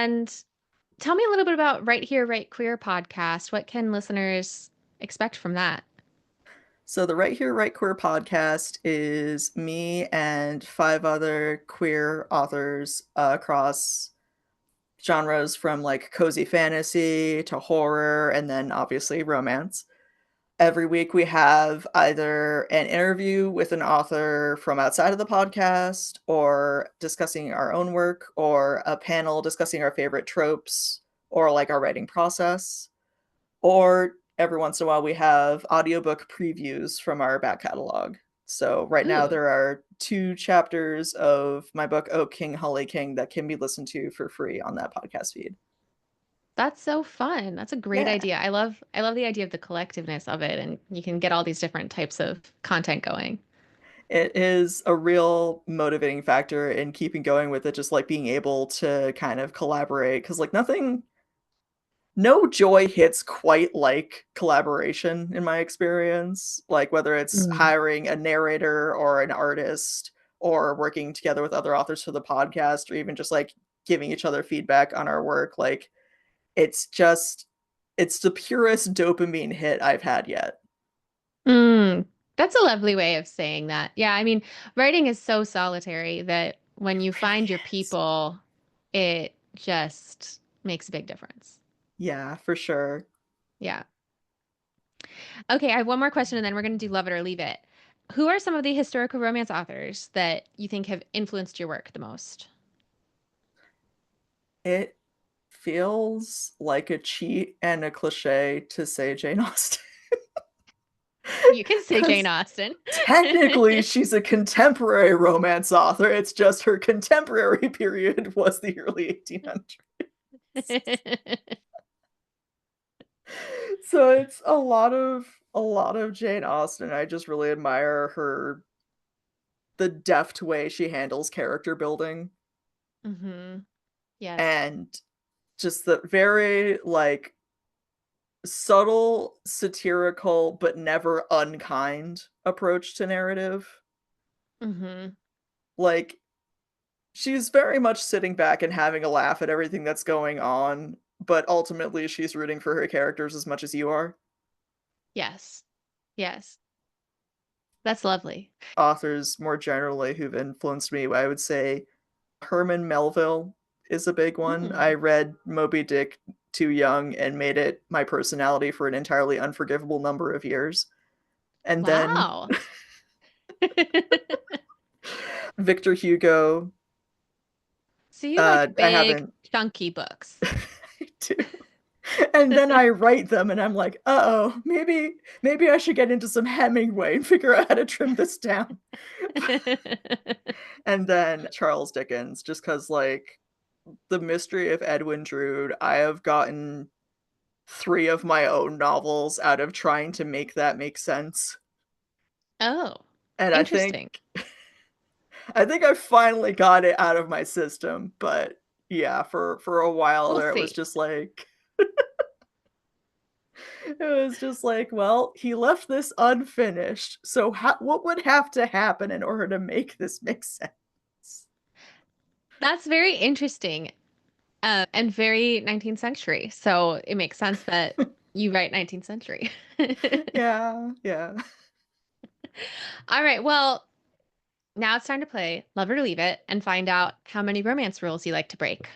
And tell me a little bit about Right Here, Right Queer podcast. What can listeners expect from that? So the Right Here, Right Queer podcast is me and five other queer authors across genres from like cozy fantasy to horror and then obviously romance. Every week we have either an interview with an author from outside of the podcast or discussing our own work or a panel discussing our favorite tropes or like our writing process. Or every once in a while, we have audiobook previews from our back catalog. So right now, Ooh, there are two chapters of my book, Oh King, Holly King, that can be listened to for free on that podcast feed. that's so fun. That's a great Yeah, idea. I love the idea of the collectiveness of it, and you can get all these different types of content going. it is a real motivating factor in keeping going with it, just like being able to kind of collaborate. Because, like, no joy hits quite like collaboration in my experience. Like whether it's Mm. hiring a narrator or an artist or working together with other authors for the podcast or even just like giving each other feedback on our work. Like it's just it's the purest dopamine hit I've had yet. Mm, that's a lovely way of saying that. Yeah, I mean, writing is so solitary that when you It really find your is. people, it just makes a big difference. Yeah, for sure. Yeah. Okay, I have one more question and then we're going to do Love It or Leave It. Who are some of the historical romance authors that you think have influenced your work the most? It feels like a cheat and a cliche to say Jane Austen. You can say Jane Because Austen. technically she's a contemporary romance author. It's just her contemporary period was the early 1800s. So it's a lot of Jane Austen. I just really admire her the deft way she handles character building Hmm. Yes. and just the very like subtle, satirical but never unkind approach to narrative. Hmm. Like she's very much sitting back and having a laugh at everything that's going on, but ultimately she's rooting for her characters as much as you are. Yes. Yes. That's lovely. Authors more generally who've influenced me, I would say Herman Melville is a big one. I Mm. read Moby Dick too young and made it my personality for an entirely unforgivable number of years. And then Wow. Victor Hugo, So you like I big, haven't. chunky books. I do. And then I write them and I'm like, uh-oh, maybe I should get into some Hemingway and figure out how to trim this down. And then Charles Dickens, just because like the mystery of Edwin Drood, I have gotten three of my own novels out of trying to make that make sense. Oh, And I think interesting. I think I finally got it out of my system, but yeah, for a while We'll there it was see. just like it was just like, well, he left this unfinished. So what would have to happen in order to make this make sense? That's very interesting, and very 19th century. So it makes sense that you write 19th century. Yeah, yeah. All right. Well, now it's time to play Love It or Leave It and find out how many romance rules you like to break.